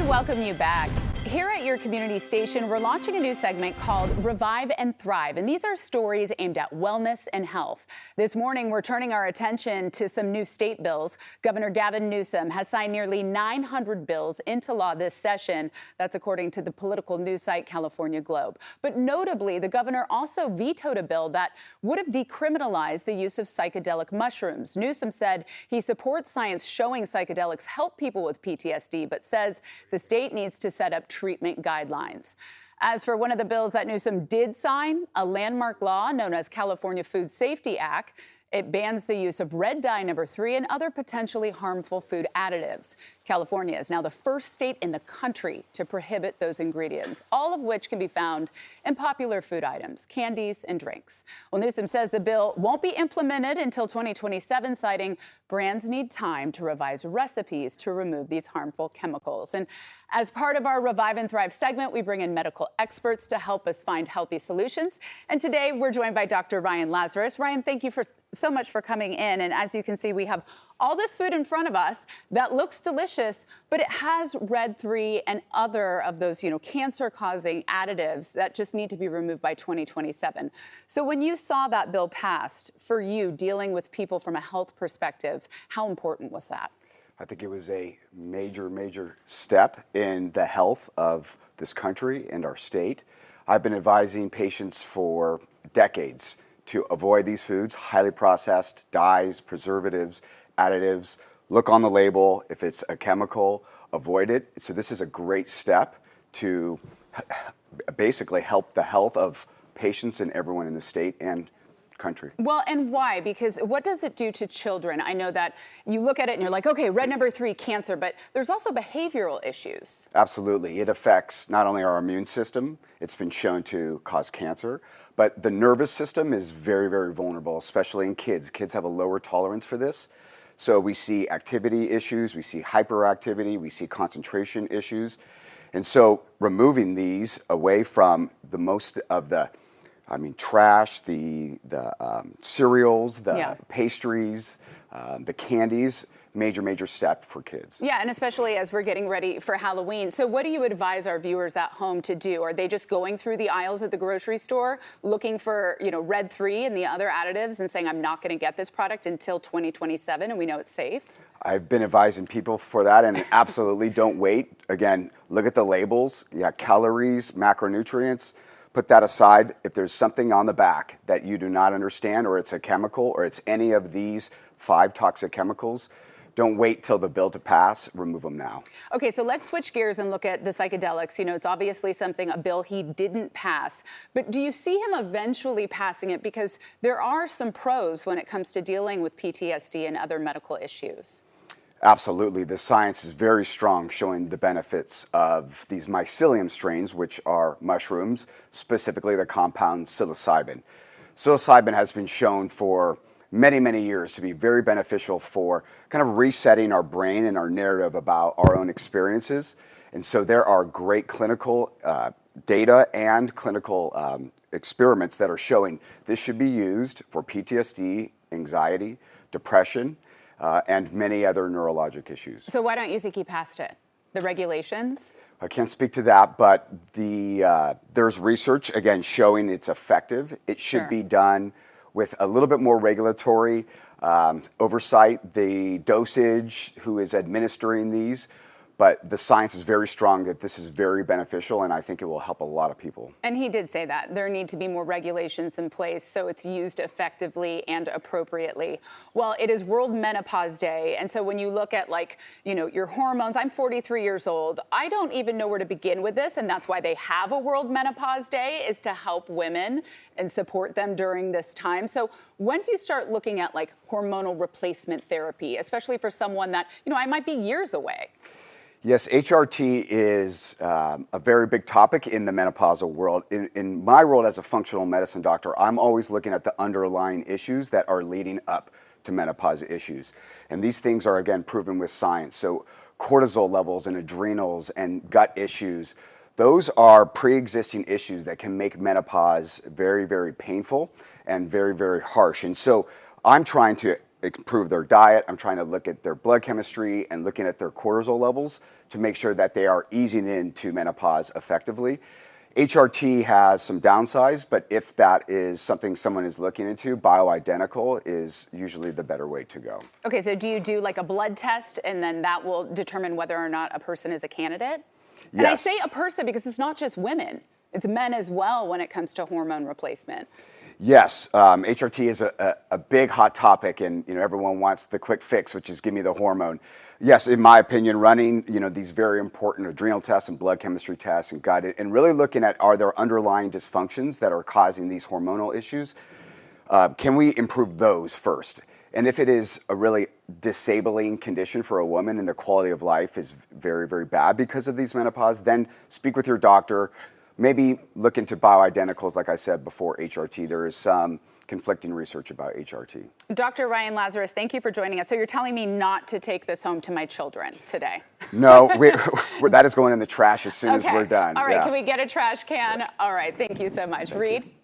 welcome you back. Here at your community station, we're launching a new segment called Revive and Thrive, and these are stories aimed at wellness and health. This morning, we're turning our attention to some new state bills. Governor Gavin Newsom has signed nearly 900 bills into law this session. That's according to the political news site California Globe. But notably, the governor also vetoed a bill that would have decriminalized the use of psychedelic mushrooms. Newsom said he supports science showing psychedelics help people with PTSD, but says the state needs to set up treatment guidelines. As for one of the bills that Newsom did sign, a landmark law known as California Food Safety Act, it bans the use of red dye number 3 and other potentially harmful food additives. California is now the first state in the country to prohibit those ingredients, all of which can be found in popular food items, candies, and drinks. Well, Newsom says the bill won't be implemented until 2027, citing brands need time to revise recipes to remove these harmful chemicals. And as part of our Revive and Thrive segment, we bring in medical experts to help us find healthy solutions. And today we're joined by Dr. Ryan Lazarus. Ryan, thank you so much for coming in. And as you can see, we have all this food in front of us that looks delicious, but it has red 3 and other of those, cancer-causing additives that just need to be removed by 2027. So when you saw that bill passed, for you, dealing with people from a health perspective, how important was that? I think it was a major step in the health of this country and our state. I've been advising patients for decades to avoid these foods, highly processed, dyes, preservatives, additives. Look on the label. If it's a chemical, avoid it. So this is a great step to basically help the health of patients and everyone in the state and country. Well, and why? Because what does it do to children? I know that you look at it and you're like, okay, red number 3, cancer, but there's also behavioral issues. Absolutely. It affects not only our immune system, it's been shown to cause cancer, but the nervous system is very vulnerable, especially in kids. Kids have a lower tolerance for this. So we see activity issues, we see hyperactivity, we see concentration issues. And so removing these away from the most of the trash, the cereals, the pastries, the candies, major step for kids. Yeah, and especially as we're getting ready for Halloween. So what do you advise our viewers at home to do? Are they just going through the aisles at the grocery store looking for, red 3 and the other additives and saying, I'm not going to get this product until 2027 and we know it's safe? I've been advising people for that, and absolutely don't wait. Again, look at the labels. You got calories, macronutrients. Put that aside. If there's something on the back that you do not understand, or it's a chemical, or it's any of these 5 toxic chemicals, don't wait till the bill to pass. Remove them now. Okay, so let's switch gears and look at the psychedelics. It's obviously a bill he didn't pass. But do you see him eventually passing it? Because there are some pros when it comes to dealing with PTSD and other medical issues. Absolutely. The science is very strong, showing the benefits of these mycelium strains, which are mushrooms, specifically the compound psilocybin. Psilocybin has been shown for many years to be very beneficial for kind of resetting our brain and our narrative about our own experiences. And so there are great clinical data and clinical experiments that are showing this should be used for PTSD, anxiety, depression, and many other neurologic issues. So why don't you think he passed it? The regulations? I can't speak to that, but there's research, again, showing it's effective. It should be done with a little bit more regulatory oversight, the dosage, who is administering these. But the science is very strong that this is very beneficial, and I think it will help a lot of people. And he did say that there need to be more regulations in place so it's used effectively and appropriately. Well, it is World Menopause Day, and so when you look at your hormones, I'm 43 years old. I don't even know where to begin with this, and that's why they have a World Menopause Day, is to help women and support them during this time. So when do you start looking at hormonal replacement therapy, especially for someone that, I might be years away? Yes, HRT is a very big topic in the menopausal world. In my role as a functional medicine doctor, I'm always looking at the underlying issues that are leading up to menopause issues. And these things are, again, proven with science. So cortisol levels and adrenals and gut issues, those are pre-existing issues that can make menopause very painful and very harsh. And so I'm trying to improve their diet. I'm trying to look at their blood chemistry and looking at their cortisol levels to make sure that they are easing into menopause effectively. HRT has some downsides, but if that is something someone is looking into, bioidentical is usually the better way to go. Okay, so do you do like a blood test and then that will determine whether or not a person is a candidate? And I say a person because it's not just women, it's men as well when it comes to hormone replacement. Yes, HRT is a big hot topic, and everyone wants the quick fix, which is give me the hormone. Yes, in my opinion, running these very important adrenal tests and blood chemistry tests and gut, and really looking at are there underlying dysfunctions that are causing these hormonal issues? Can we improve those first? And if it is a really disabling condition for a woman and the quality of life is very, very bad because of these menopause, then speak with your doctor. Maybe look into bioidenticals, like I said before, HRT. There is some conflicting research about HRT. Dr. Ryan Lazarus, thank you for joining us. So you're telling me not to take this home to my children today? No, that is going in the trash as soon as we're done. All right, Can we get a trash can? All right, thank you so much. Reed?